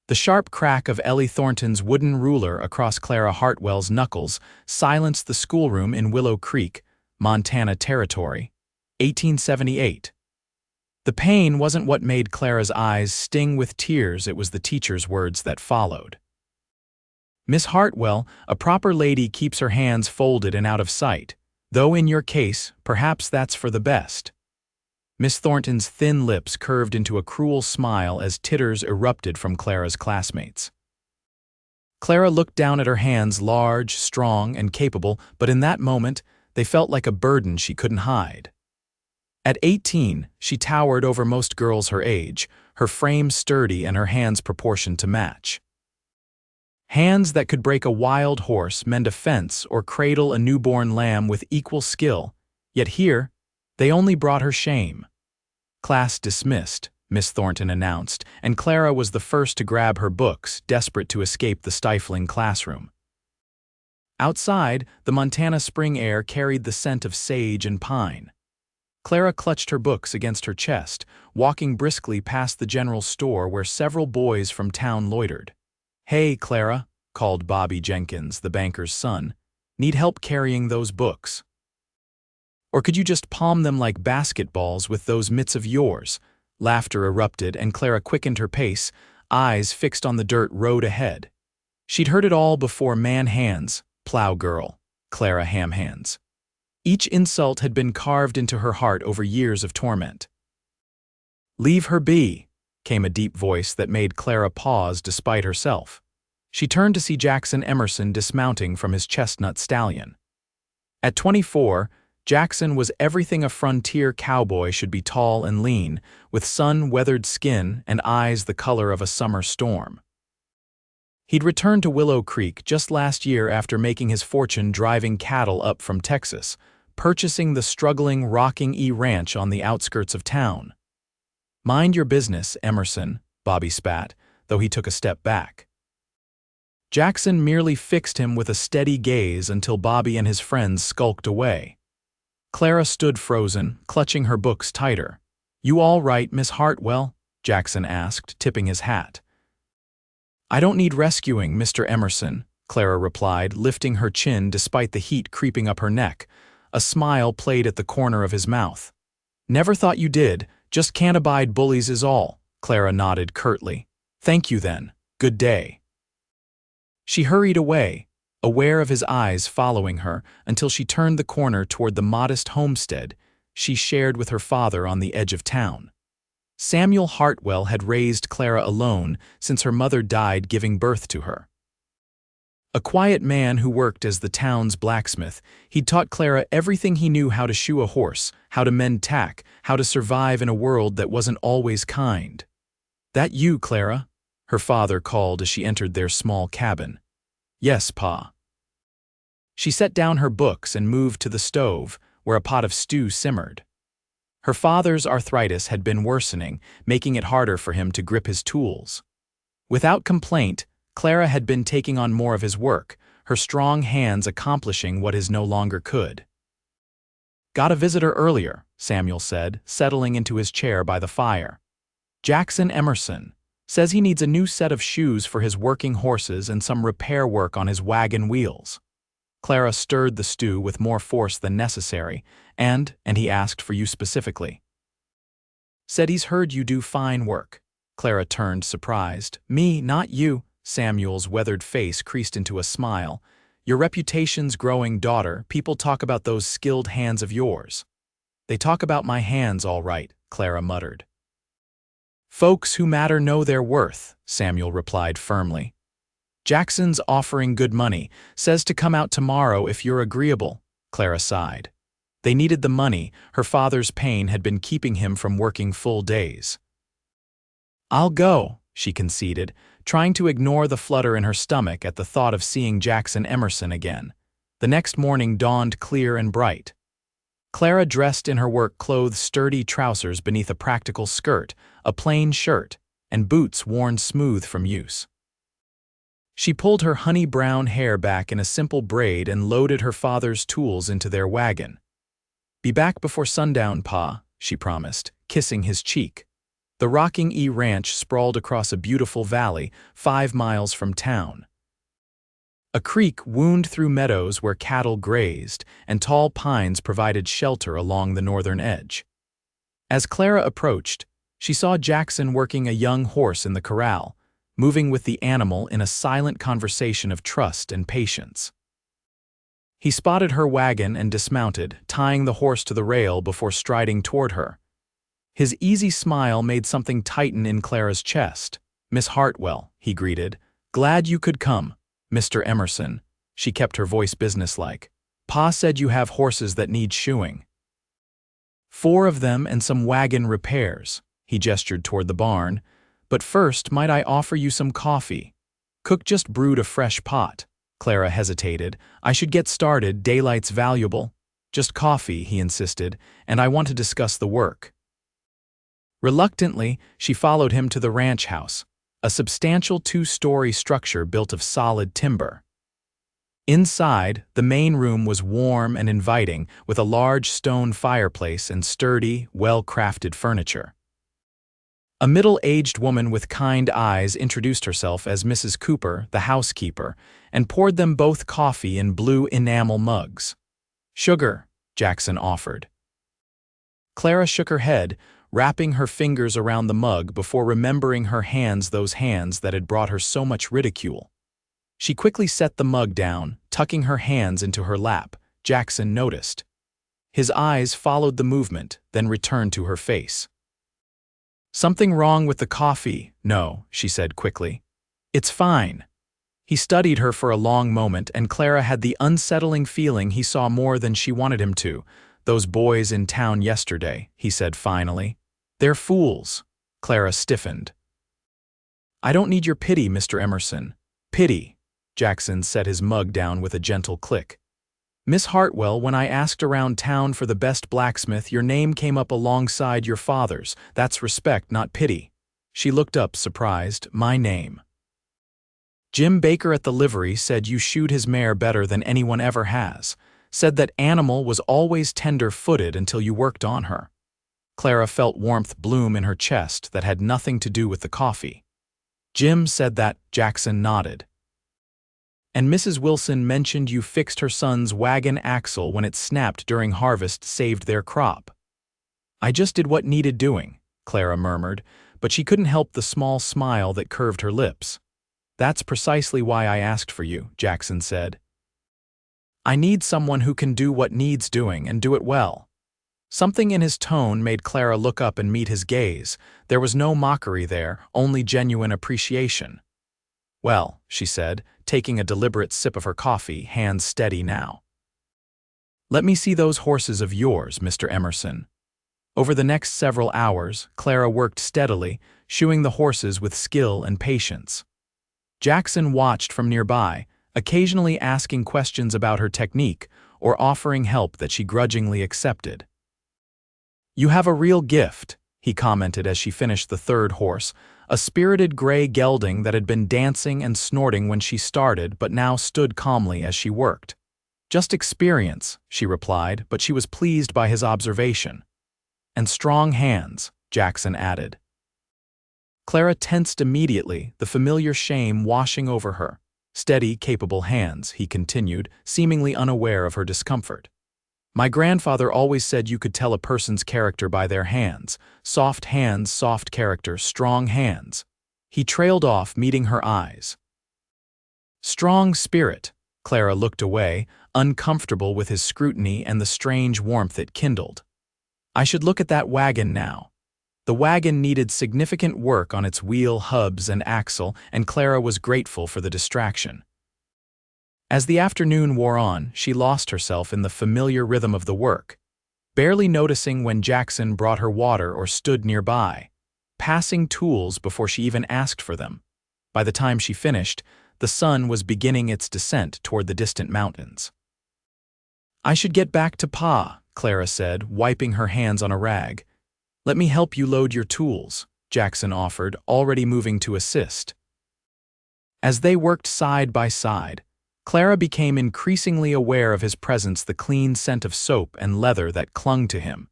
The sharp crack of Ellie Thornton's wooden ruler across Clara Hartwell's knuckles silenced the schoolroom in Willow Creek, Montana Territory, 1878. The pain wasn't what made Clara's eyes sting with tears, it was the teacher's words that followed. Miss Hartwell, a proper lady keeps her hands folded and out of sight, though in your case, perhaps that's for the best. Miss Thornton's thin lips curved into a cruel smile as titters erupted from Clara's classmates. Clara looked down at her hands, large, strong, and capable, but in that moment, they felt like a burden she couldn't hide. At 18, she towered over most girls her age, her frame sturdy and her hands proportioned to match. Hands that could break a wild horse, mend a fence, or cradle a newborn lamb with equal skill, yet here, they only brought her shame. Class dismissed, Miss Thornton announced, and Clara was the first to grab her books, desperate to escape the stifling classroom. Outside, the Montana spring air carried the scent of sage and pine. Clara clutched her books against her chest, walking briskly past the general store where several boys from town loitered. "Hey, Clara," called Bobby Jenkins, the banker's son. "Need help carrying those books? Or could you just palm them like basketballs with those mitts of yours?" Laughter erupted, and Clara quickened her pace, eyes fixed on the dirt road ahead. She'd heard it all before: man hands, plow girl, Clara ham hands. Each insult had been carved into her heart over years of torment. "Leave her be," came a deep voice that made Clara pause despite herself. She turned to see Jackson Emerson dismounting from his chestnut stallion. At 24, Jackson was everything a frontier cowboy should be: tall and lean, with sun-weathered skin and eyes the color of a summer storm. He'd returned to Willow Creek just last year after making his fortune driving cattle up from Texas, purchasing the struggling Rocking E Ranch on the outskirts of town. "Mind your business, Emerson," Bobby spat, though he took a step back. Jackson merely fixed him with a steady gaze until Bobby and his friends skulked away. Clara stood frozen, clutching her books tighter. "You all right, Miss Hartwell?" Jackson asked, tipping his hat. "I don't need rescuing, Mr. Emerson," Clara replied, lifting her chin despite the heat creeping up her neck. A smile played at the corner of his mouth. "Never thought you did, just can't abide bullies is all," Clara nodded curtly. "Thank you then. Good day." She hurried away, aware of his eyes following her, until she turned the corner toward the modest homestead she shared with her father on the edge of town. Samuel Hartwell had raised Clara alone since her mother died giving birth to her. A quiet man who worked as the town's blacksmith, he'd taught Clara everything he knew: how to shoe a horse, how to mend tack, how to survive in a world that wasn't always kind. "That you, Clara?" her father called as she entered their small cabin. "Yes, Pa." She set down her books and moved to the stove, where a pot of stew simmered. Her father's arthritis had been worsening, making it harder for him to grip his tools. Without complaint, Clara had been taking on more of his work, her strong hands accomplishing what his no longer could. "Got a visitor earlier," Samuel said, settling into his chair by the fire. "Jackson Emerson. Says he needs a new set of shoes for his working horses and some repair work on his wagon wheels." Clara stirred the stew with more force than necessary, and he asked for you specifically. "Said he's heard you do fine work." Clara turned, surprised. "Me, not you." Samuel's weathered face creased into a smile. "Your reputation's growing, daughter. People talk about those skilled hands of yours." "They talk about my hands, all right," Clara muttered. "Folks who matter know their worth," Samuel replied firmly. "Jackson's offering good money, says to come out tomorrow if you're agreeable." Clara sighed. They needed the money. Her father's pain had been keeping him from working full days. "I'll go," she conceded, trying to ignore the flutter in her stomach at the thought of seeing Jackson Emerson again. The next morning dawned clear and bright. Clara dressed in her work clothes, sturdy trousers beneath a practical skirt, a plain shirt, and boots worn smooth from use. She pulled her honey-brown hair back in a simple braid and loaded her father's tools into their wagon. "Be back before sundown, Pa," she promised, kissing his cheek. The Rocking E Ranch sprawled across a beautiful valley 5 miles from town. A creek wound through meadows where cattle grazed, and tall pines provided shelter along the northern edge. As Clara approached, she saw Jackson working a young horse in the corral, moving with the animal in a silent conversation of trust and patience. He spotted her wagon and dismounted, tying the horse to the rail before striding toward her. His easy smile made something tighten in Clara's chest. "Miss Hartwell," he greeted. "Glad you could come, Mr. Emerson." She kept her voice businesslike. "Pa said you have horses that need shoeing." "4 of them and some wagon repairs," he gestured toward the barn. "But first, might I offer you some coffee? Cook just brewed a fresh pot." Clara hesitated. "I should get started, daylight's valuable." "Just coffee," he insisted, "and I want to discuss the work." Reluctantly, she followed him to the ranch house, a substantial 2-story structure built of solid timber. Inside, the main room was warm and inviting, with a large stone fireplace and sturdy, well-crafted furniture. A middle-aged woman with kind eyes introduced herself as Mrs. Cooper, the housekeeper, and poured them both coffee in blue enamel mugs. "Sugar," Jackson offered. Clara shook her head, wrapping her fingers around the mug before remembering her hands, those hands that had brought her so much ridicule. She quickly set the mug down, tucking her hands into her lap. Jackson noticed. His eyes followed the movement, then returned to her face. "Something wrong with the coffee?" "No," she said quickly. "It's fine." He studied her for a long moment, and Clara had the unsettling feeling he saw more than she wanted him to. "Those boys in town yesterday," he said finally. "They're fools." Clara stiffened. "I don't need your pity, Mr. Emerson." "Pity." Jackson set his mug down with a gentle click. "Miss Hartwell, when I asked around town for the best blacksmith, your name came up alongside your father's. That's respect, not pity." She looked up, surprised. "My name." "Jim Baker at the livery said you shoed his mare better than anyone ever has. Said that animal was always tender-footed until you worked on her." Clara felt warmth bloom in her chest that had nothing to do with the coffee. "Jim said that," Jackson nodded. "And Mrs. Wilson mentioned you fixed her son's wagon axle when it snapped during harvest, saved their crop." "I just did what needed doing," Clara murmured, but she couldn't help the small smile that curved her lips. "That's precisely why I asked for you," Jackson said. "I need someone who can do what needs doing and do it well." Something in his tone made Clara look up and meet his gaze. There was no mockery there, only genuine appreciation. "Well," she said, taking a deliberate sip of her coffee, hands steady now. "Let me see those horses of yours, Mr. Emerson." Over the next several hours, Clara worked steadily, shoeing the horses with skill and patience. Jackson watched from nearby, occasionally asking questions about her technique or offering help that she grudgingly accepted. "You have a real gift," he commented as she finished the 3rd horse, a spirited gray gelding that had been dancing and snorting when she started but now stood calmly as she worked. "Just experience," she replied, but she was pleased by his observation. "And strong hands," Jackson added. Clara tensed immediately, the familiar shame washing over her. "Steady, capable hands," he continued, seemingly unaware of her discomfort. "My grandfather always said you could tell a person's character by their hands. Soft hands, soft character, strong hands." He trailed off, meeting her eyes. "Strong spirit." Clara looked away, uncomfortable with his scrutiny and the strange warmth it kindled. "I should look at that wagon now." The wagon needed significant work on its wheel hubs and axle, and Clara was grateful for the distraction. As the afternoon wore on, she lost herself in the familiar rhythm of the work, barely noticing when Jackson brought her water or stood nearby, passing tools before she even asked for them. By the time she finished, the sun was beginning its descent toward the distant mountains. "I should get back to Pa," Clara said, wiping her hands on a rag. "Let me help you load your tools," Jackson offered, already moving to assist. As they worked side by side, Clara became increasingly aware of his presence, the clean scent of soap and leather that clung to him,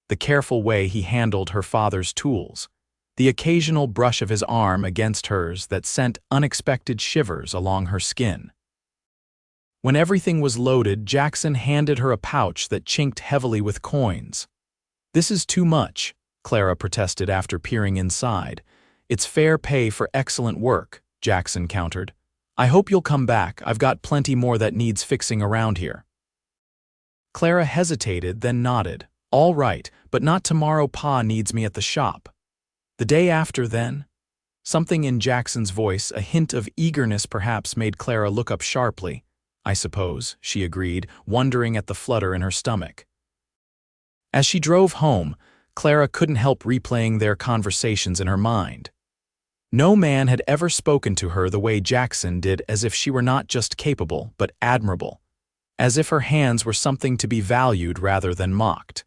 the careful way he handled her father's tools. the occasional brush of his arm against hers that sent unexpected shivers along her skin. When everything was loaded, Jackson handed her a pouch that chinked heavily with coins. "This is too much," Clara protested after peering inside. "It's fair pay for excellent work," Jackson countered. "I hope you'll come back. I've got plenty more that needs fixing around here." Clara hesitated, then nodded. "All right, but not tomorrow. Pa needs me at the shop." "The day after, then?" Something in Jackson's voice, a hint of eagerness perhaps, made Clara look up sharply. "I suppose," she agreed, wondering at the flutter in her stomach. As she drove home, Clara couldn't help replaying their conversations in her mind. No man had ever spoken to her the way Jackson did, as if she were not just capable, but admirable. As if her hands were something to be valued rather than mocked.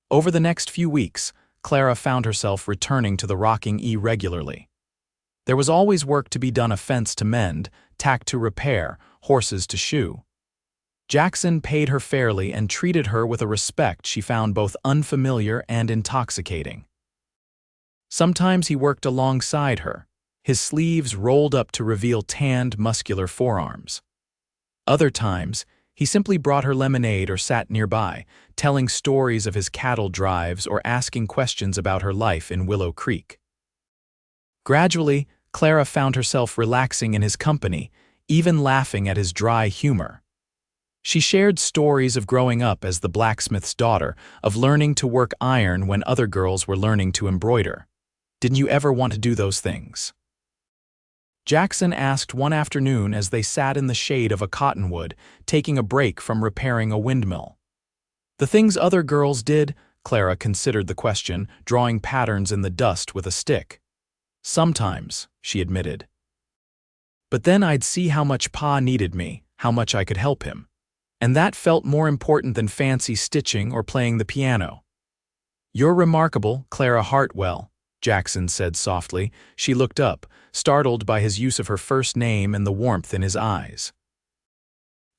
Over the next few weeks, Clara found herself returning to the Rocking E regularly. There was always work to be done: a fence to mend, tack to repair, horses to shoe. Jackson paid her fairly and treated her with a respect she found both unfamiliar and intoxicating. Sometimes he worked alongside her, his sleeves rolled up to reveal tanned, muscular forearms. Other times, he simply brought her lemonade or sat nearby, telling stories of his cattle drives or asking questions about her life in Willow Creek. Gradually, Clara found herself relaxing in his company, even laughing at his dry humor. She shared stories of growing up as the blacksmith's daughter, of learning to work iron when other girls were learning to embroider. "Didn't you ever want to do those things?" Jackson asked one afternoon as they sat in the shade of a cottonwood, taking a break from repairing a windmill. "The things other girls did?" Clara considered the question, drawing patterns in the dust with a stick. "Sometimes," she admitted. "But then I'd see how much Pa needed me, how much I could help him. And that felt more important than fancy stitching or playing the piano." "You're remarkable, Clara Hartwell," Jackson said softly. She looked up, startled by his use of her first name and the warmth in his eyes.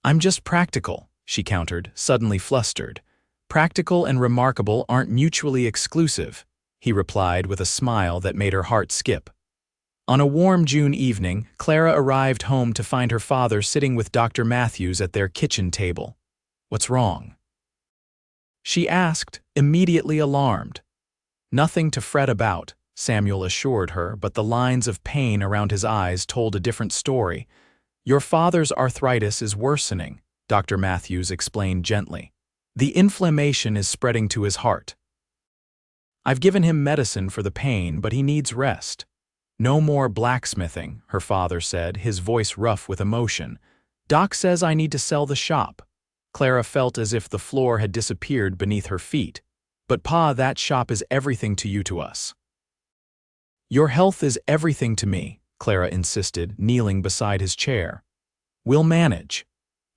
"I'm just practical," she countered, suddenly flustered. "Practical and remarkable aren't mutually exclusive," he replied with a smile that made her heart skip. On a warm June evening, Clara arrived home to find her father sitting with Dr. Matthews at their kitchen table. "What's wrong?" she asked, immediately alarmed. "Nothing to fret about," Samuel assured her, but the lines of pain around his eyes told a different story. "Your father's arthritis is worsening," Dr. Matthews explained gently. "The inflammation is spreading to his heart. I've given him medicine for the pain, but he needs rest." "No more blacksmithing," her father said, his voice rough with emotion. "Doc says I need to sell the shop." Clara felt as if the floor had disappeared beneath her feet. "But Pa, that shop is everything to us." "Your health is everything to me," Clara insisted, kneeling beside his chair. "We'll manage."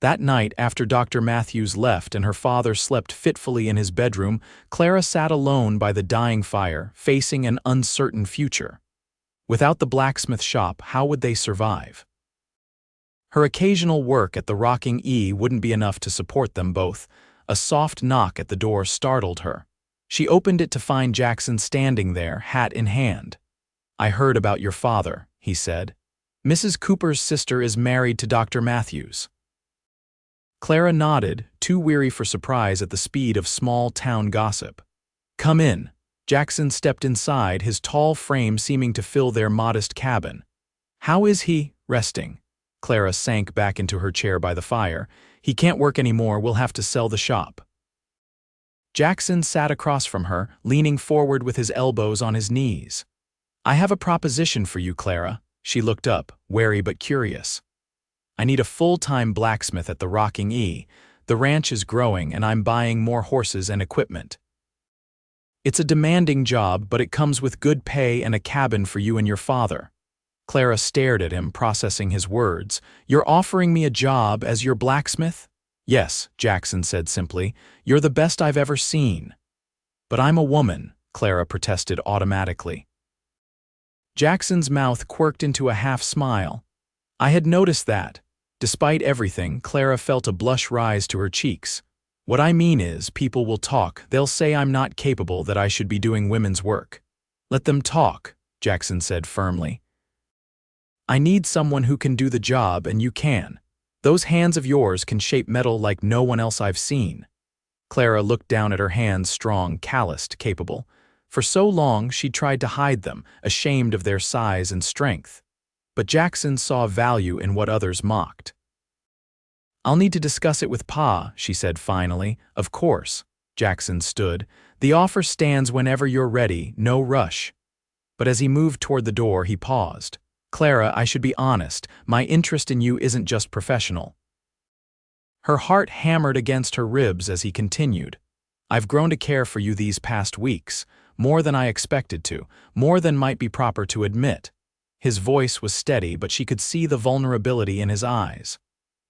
That night, after Dr. Matthews left and her father slept fitfully in his bedroom, Clara sat alone by the dying fire, facing an uncertain future. Without the blacksmith shop, how would they survive? Her occasional work at the Rocking E wouldn't be enough to support them both. A soft knock at the door startled her. She opened it to find Jackson standing there, hat in hand. "I heard about your father," he said. "Mrs. Cooper's sister is married to Dr. Matthews." Clara nodded, too weary for surprise at the speed of small-town gossip. "Come in." Jackson stepped inside, his tall frame seeming to fill their modest cabin. "How is he?" "Resting." Clara sank back into her chair by the fire. "He can't work anymore. We'll have to sell the shop." Jackson sat across from her, leaning forward with his elbows on his knees. "I have a proposition for you, Clara." She looked up, wary but curious. "I need a full-time blacksmith at the Rocking E. The ranch is growing and I'm buying more horses and equipment. It's a demanding job, but it comes with good pay and a cabin for you and your father." Clara stared at him, processing his words. "You're offering me a job as your blacksmith?" "Yes," Jackson said simply. "You're the best I've ever seen." "But I'm a woman," Clara protested automatically. Jackson's mouth quirked into a half-smile. "I had noticed that." Despite everything, Clara felt a blush rise to her cheeks. "What I mean is, people will talk. They'll say I'm not capable, that I should be doing women's work." Let them talk, Jackson said firmly. I need someone who can do the job, and you can. Those hands of yours can shape metal like no one else I've seen. Clara looked down at her hands, strong, calloused, capable. For so long she'd tried to hide them, ashamed of their size and strength. But Jackson saw value in what others mocked. I'll need to discuss it with Pa, she said finally. Of course. Jackson stood. The offer stands whenever you're ready, no rush. But as he moved toward the door, he paused. Clara, I should be honest, my interest in you isn't just professional. Her heart hammered against her ribs as he continued. I've grown to care for you these past weeks, more than I expected to, more than might be proper to admit. His voice was steady, but she could see the vulnerability in his eyes.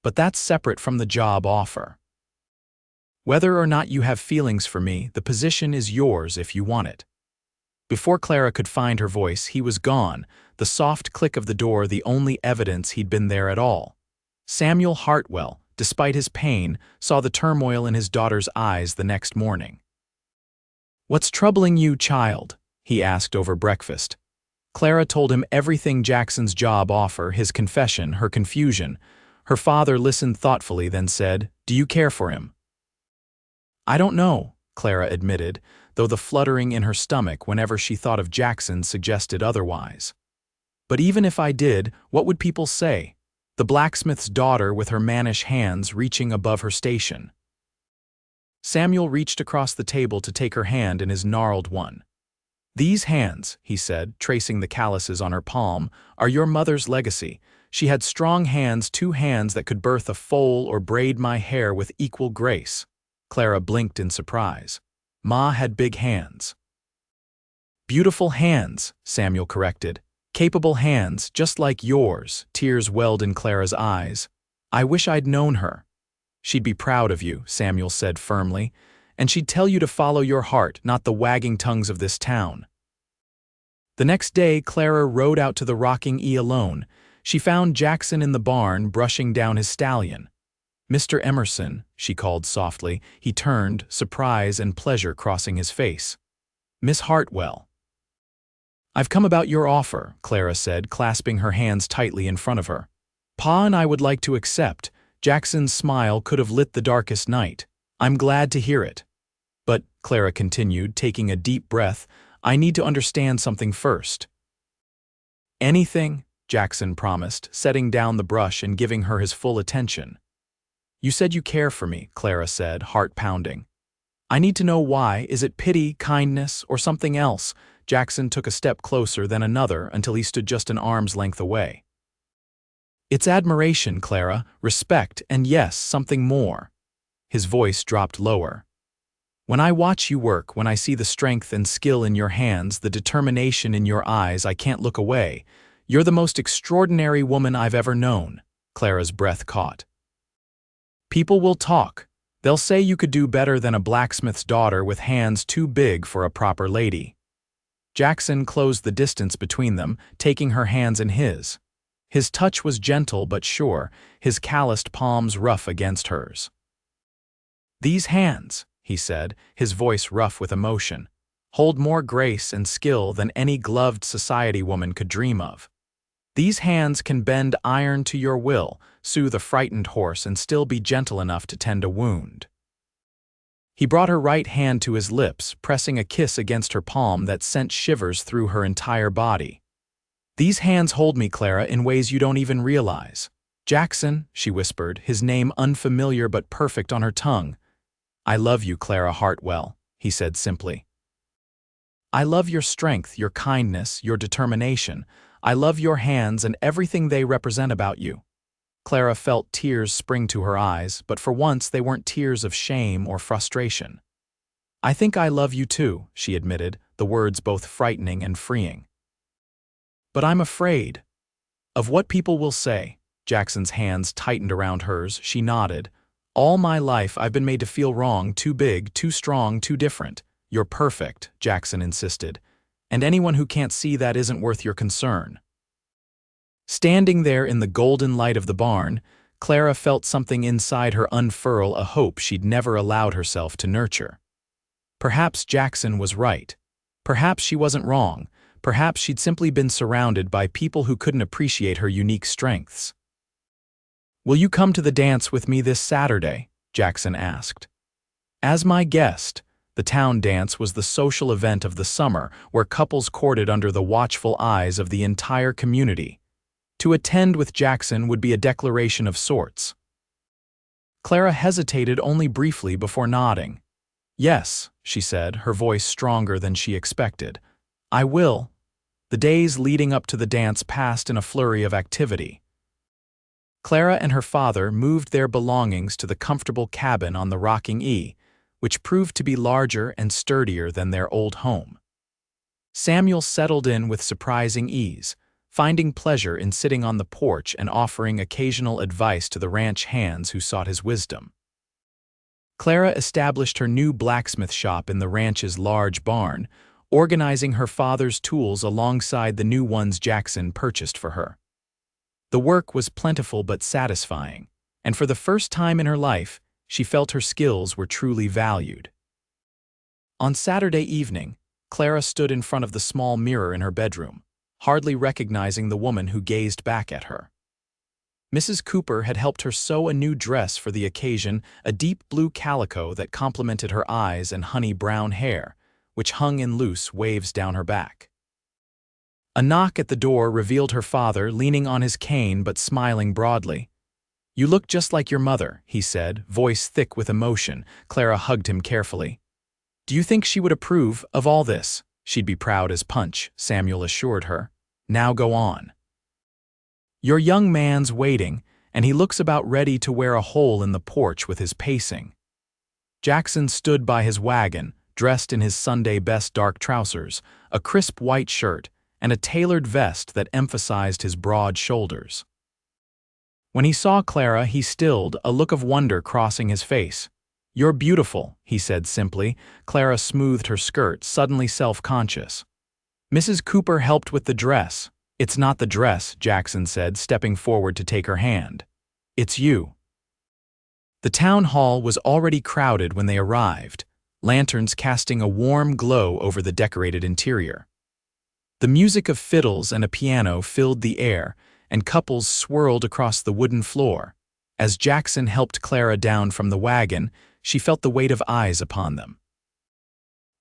But that's separate from the job offer. Whether or not you have feelings for me, the position is yours if you want it. Before Clara could find her voice, he was gone, the soft click of the door the only evidence he'd been there at all. Samuel Hartwell, despite his pain, saw the turmoil in his daughter's eyes the next morning. What's troubling you, child? He asked over breakfast. Clara told him everything: Jackson's job offer, his confession, her confusion. Her father listened thoughtfully, then said, Do you care for him? I don't know, Clara admitted, though the fluttering in her stomach whenever she thought of Jackson suggested otherwise. But even if I did, what would people say? The blacksmith's daughter with her mannish hands reaching above her station. Samuel reached across the table to take her hand in his gnarled one. These hands, he said, tracing the calluses on her palm, are your mother's legacy. She had strong hands, 2 hands that could birth a foal or braid my hair with equal grace. Clara blinked in surprise. Ma had big hands. Beautiful hands, Samuel corrected. Capable hands, just like yours. Tears welled in Clara's eyes. I wish I'd known her. She'd be proud of you, Samuel said firmly, and she'd tell you to follow your heart, not the wagging tongues of this town. The next day, Clara rode out to the rocking E alone. She found Jackson in the barn, brushing down his stallion. Mr. Emerson, she called softly. He turned, surprise and pleasure crossing his face. Miss Hartwell. I've come about your offer, Clara said, clasping her hands tightly in front of her. Pa and I would like to accept. Jackson's smile could have lit the darkest night. I'm glad to hear it. But, Clara continued, taking a deep breath, I need to understand something first. Anything, Jackson promised, setting down the brush and giving her his full attention. You said you care for me, Clara said, heart pounding. I need to know why. Is it pity, kindness, or something else? Jackson took a step closer, then another, until he stood just an arm's length away. It's admiration, Clara, respect, and yes, something more. His voice dropped lower. When I watch you work, when I see the strength and skill in your hands, the determination in your eyes, I can't look away. You're the most extraordinary woman I've ever known. Clara's breath caught. People will talk. They'll say you could do better than a blacksmith's daughter with hands too big for a proper lady. Jackson closed the distance between them, taking her hands in his. His touch was gentle but sure, his calloused palms rough against hers. These hands, he said, his voice rough with emotion, hold more grace and skill than any gloved society woman could dream of. These hands can bend iron to your will, soothe a frightened horse, and still be gentle enough to tend a wound. He brought her right hand to his lips, pressing a kiss against her palm that sent shivers through her entire body. These hands hold me, Clara, in ways you don't even realize. Jackson, she whispered, his name unfamiliar but perfect on her tongue. I love you, Clara Hartwell, he said simply. I love your strength, your kindness, your determination. I love your hands and everything they represent about you. Clara felt tears spring to her eyes, but for once they weren't tears of shame or frustration. I think I love you too, she admitted, the words both frightening and freeing. But I'm afraid of what people will say. Jackson's hands tightened around hers. She nodded. All my life I've been made to feel wrong, too big, too strong, too different. You're perfect, Jackson insisted, and anyone who can't see that isn't worth your concern. Standing there in the golden light of the barn, Clara felt something inside her unfurl, a hope she'd never allowed herself to nurture. Perhaps Jackson was right. Perhaps she wasn't wrong. Perhaps she'd simply been surrounded by people who couldn't appreciate her unique strengths. "Will you come to the dance with me this Saturday?" Jackson asked. As my guest, the town dance was the social event of the summer where couples courted under the watchful eyes of the entire community. To attend with Jackson would be a declaration of sorts. Clara hesitated only briefly before nodding. "Yes," she said, her voice stronger than she expected. "I will." The days leading up to the dance passed in a flurry of activity. Clara and her father moved their belongings to the comfortable cabin on the rocking E, which proved to be larger and sturdier than their old home. Samuel settled in with surprising ease, finding pleasure in sitting on the porch and offering occasional advice to the ranch hands who sought his wisdom. Clara established her new blacksmith shop in the ranch's large barn, organizing her father's tools alongside the new ones Jackson purchased for her. The work was plentiful but satisfying, and for the first time in her life, she felt her skills were truly valued. On Saturday evening, Clara stood in front of the small mirror in her bedroom, hardly recognizing the woman who gazed back at her. Mrs. Cooper had helped her sew a new dress for the occasion, a deep blue calico that complemented her eyes and honey-brown hair, which hung in loose waves down her back. A knock at the door revealed her father leaning on his cane but smiling broadly. "You look just like your mother," he said, voice thick with emotion. Clara hugged him carefully. "Do you think she would approve of all this?" "She'd be proud as punch," Samuel assured her. "Now go on. Your young man's waiting, and he looks about ready to wear a hole in the porch with his pacing." Jackson stood by his wagon, dressed in his Sunday best dark trousers, a crisp white shirt, and a tailored vest that emphasized his broad shoulders. When he saw Clara, he stilled, a look of wonder crossing his face. "You're beautiful," he said simply. Clara smoothed her skirt, suddenly self-conscious. Mrs. Cooper helped with the dress. "It's not the dress," Jackson said, stepping forward to take her hand. "It's you." The town hall was already crowded when they arrived, lanterns casting a warm glow over the decorated interior. The music of fiddles and a piano filled the air, and couples swirled across the wooden floor. As Jackson helped Clara down from the wagon, she felt the weight of eyes upon them.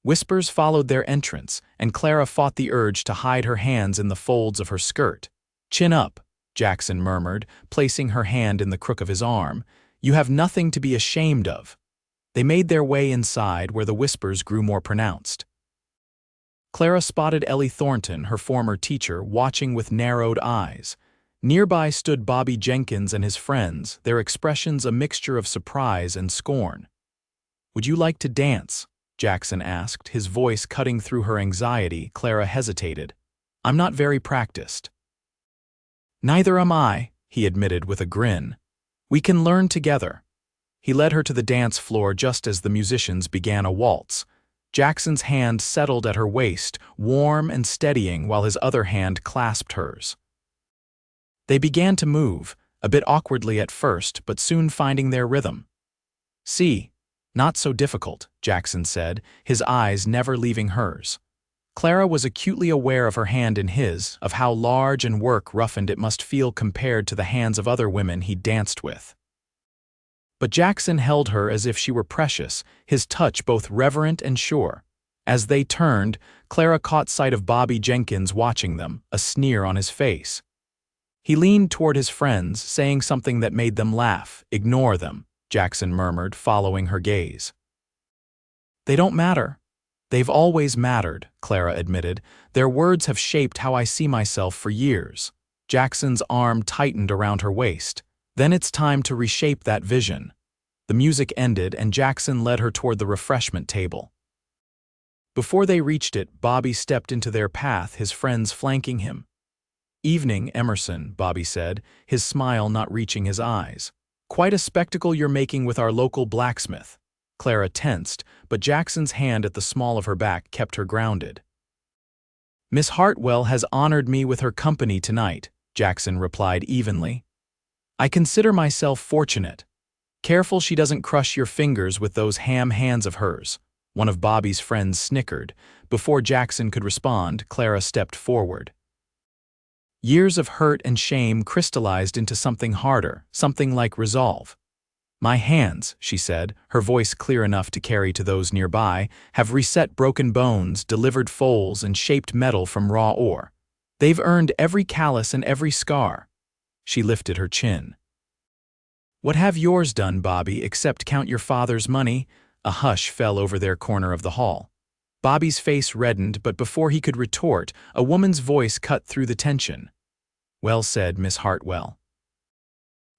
Whispers followed their entrance, and Clara fought the urge to hide her hands in the folds of her skirt. "Chin up," Jackson murmured, placing her hand in the crook of his arm. "You have nothing to be ashamed of." They made their way inside, where the whispers grew more pronounced. Clara spotted Ellie Thornton, her former teacher, watching with narrowed eyes. Nearby stood Bobby Jenkins and his friends, their expressions a mixture of surprise and scorn. "Would you like to dance?" Jackson asked, his voice cutting through her anxiety. Clara hesitated. "I'm not very practiced." "Neither am I," he admitted with a grin. "We can learn together." He led her to the dance floor just as the musicians began a waltz. Jackson's hand settled at her waist, warm and steadying, while his other hand clasped hers. They began to move, a bit awkwardly at first, but soon finding their rhythm. "See, not so difficult," Jackson said, his eyes never leaving hers. Clara was acutely aware of her hand in his, of how large and work-roughened it must feel compared to the hands of other women he danced with. But Jackson held her as if she were precious, his touch both reverent and sure. As they turned, Clara caught sight of Bobby Jenkins watching them, a sneer on his face. He leaned toward his friends, saying something that made them laugh. "Ignore them," Jackson murmured, following her gaze. "They don't matter." "They've always mattered," Clara admitted. "Their words have shaped how I see myself for years." Jackson's arm tightened around her waist. "Then it's time to reshape that vision." The music ended, and Jackson led her toward the refreshment table. Before they reached it, Bobby stepped into their path, his friends flanking him. "Evening, Emerson," Bobby said, his smile not reaching his eyes. "Quite a spectacle you're making with our local blacksmith." Clara tensed, but Jackson's hand at the small of her back kept her grounded. "Miss Hartwell has honored me with her company tonight," Jackson replied evenly. "I consider myself fortunate. Careful she doesn't crush your fingers with those ham hands of hers." One of Bobby's friends snickered. Before Jackson could respond, Clara stepped forward. Years of hurt and shame crystallized into something harder, something like resolve. "My hands," she said, her voice clear enough to carry to those nearby, "have reset broken bones, delivered foals, and shaped metal from raw ore. They've earned every callus and every scar." She lifted her chin. "What have yours done, Bobby, except count your father's money?" A hush fell over their corner of the hall. Bobby's face reddened, but before he could retort, a woman's voice cut through the tension. "Well said, Miss Hartwell."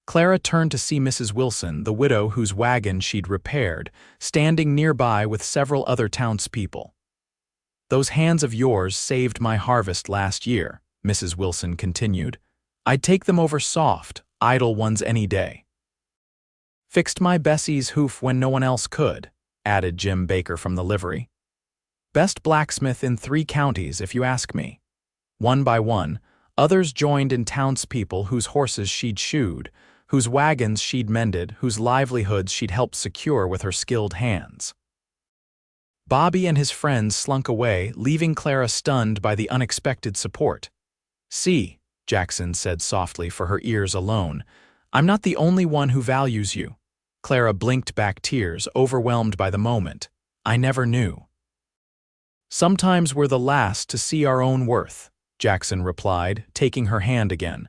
Clara turned to see Mrs. Wilson, the widow whose wagon she'd repaired, standing nearby with several other townspeople. "Those hands of yours saved my harvest last year," Mrs. Wilson continued. "I'd take them over soft, idle ones any day." "Fixed my Bessie's hoof when no one else could," added Jim Baker from the livery. "Best blacksmith in 3 counties, if you ask me." One by one, others joined in townspeople whose horses she'd shoed, whose wagons she'd mended, whose livelihoods she'd helped secure with her skilled hands. Bobby and his friends slunk away, leaving Clara stunned by the unexpected support. "See," Jackson said softly for her ears alone, "I'm not the only one who values you." Clara blinked back tears, overwhelmed by the moment. "I never knew." "Sometimes we're the last to see our own worth," Jackson replied, taking her hand again.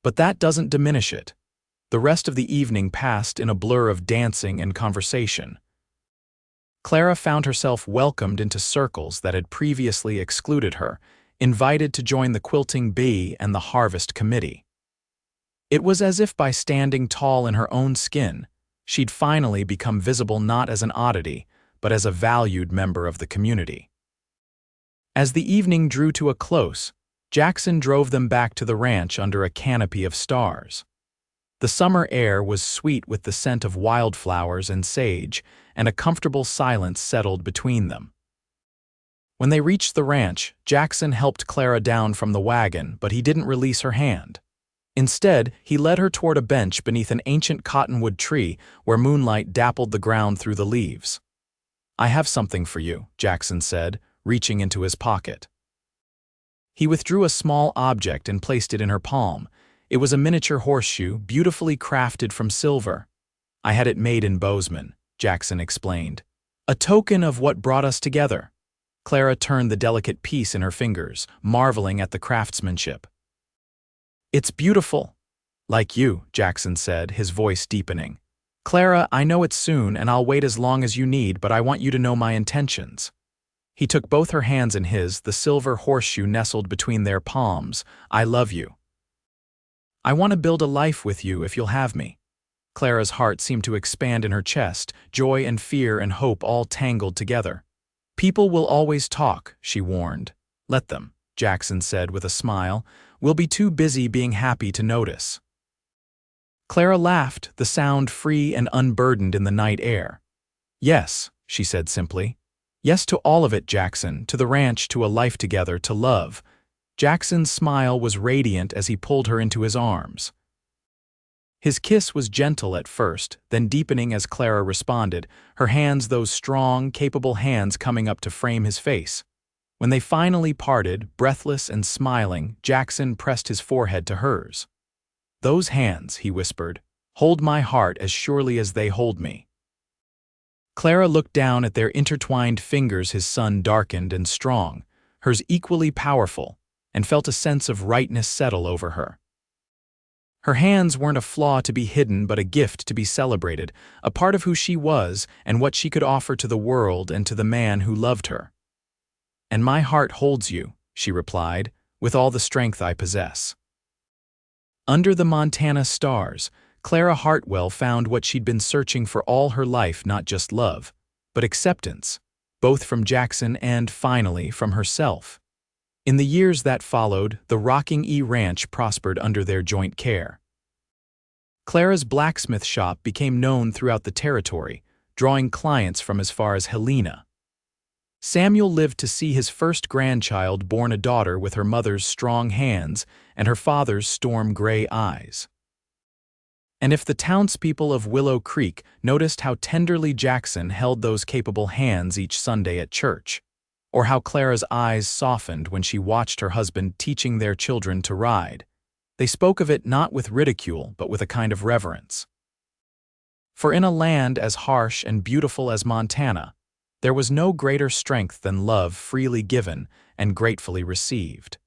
"But that doesn't diminish it." The rest of the evening passed in a blur of dancing and conversation. Clara found herself welcomed into circles that had previously excluded her, invited to join the quilting bee and the harvest committee. It was as if by standing tall in her own skin, she'd finally become visible not as an oddity, but as a valued member of the community. As the evening drew to a close, Jackson drove them back to the ranch under a canopy of stars. The summer air was sweet with the scent of wildflowers and sage, and a comfortable silence settled between them. When they reached the ranch, Jackson helped Clara down from the wagon, but he didn't release her hand. Instead, he led her toward a bench beneath an ancient cottonwood tree where moonlight dappled the ground through the leaves. "I have something for you," Jackson said, reaching into his pocket. He withdrew a small object and placed it in her palm. It was a miniature horseshoe, beautifully crafted from silver. "I had it made in Bozeman," Jackson explained. "A token of what brought us together." Clara turned the delicate piece in her fingers, marveling at the craftsmanship. "It's beautiful." "Like you," Jackson said, his voice deepening. "Clara, I know it's soon and I'll wait as long as you need, but I want you to know my intentions." He took both her hands in his, the silver horseshoe nestled between their palms. "I love you. I want to build a life with you if you'll have me." Clara's heart seemed to expand in her chest, joy and fear and hope all tangled together. "People will always talk," she warned. "Let them," Jackson said with a smile. "We'll be too busy being happy to notice." Clara laughed, the sound free and unburdened in the night air. "Yes," she said simply. "Yes to all of it, Jackson, to the ranch, to a life together, to love." Jackson's smile was radiant as he pulled her into his arms. His kiss was gentle at first, then deepening as Clara responded, her hands those strong, capable hands coming up to frame his face. When they finally parted, breathless and smiling, Jackson pressed his forehead to hers. "Those hands," he whispered, "hold my heart as surely as they hold me." Clara looked down at their intertwined fingers, his sun darkened and strong, hers equally powerful, and felt a sense of rightness settle over her. Her hands weren't a flaw to be hidden but a gift to be celebrated, a part of who she was and what she could offer to the world and to the man who loved her. "And my heart holds you," she replied, "with all the strength I possess." Under the Montana stars, Clara Hartwell found what she'd been searching for all her life, not just love, but acceptance, both from Jackson and, finally, from herself. In the years that followed, the Rocking E Ranch prospered under their joint care. Clara's blacksmith shop became known throughout the territory, drawing clients from as far as Helena. Samuel lived to see his first grandchild born, a daughter with her mother's strong hands and her father's storm-gray eyes. And if the townspeople of Willow Creek noticed how tenderly Jackson held those capable hands each Sunday at church, or how Clara's eyes softened when she watched her husband teaching their children to ride, they spoke of it not with ridicule but with a kind of reverence. For in a land as harsh and beautiful as Montana, there was no greater strength than love freely given and gratefully received.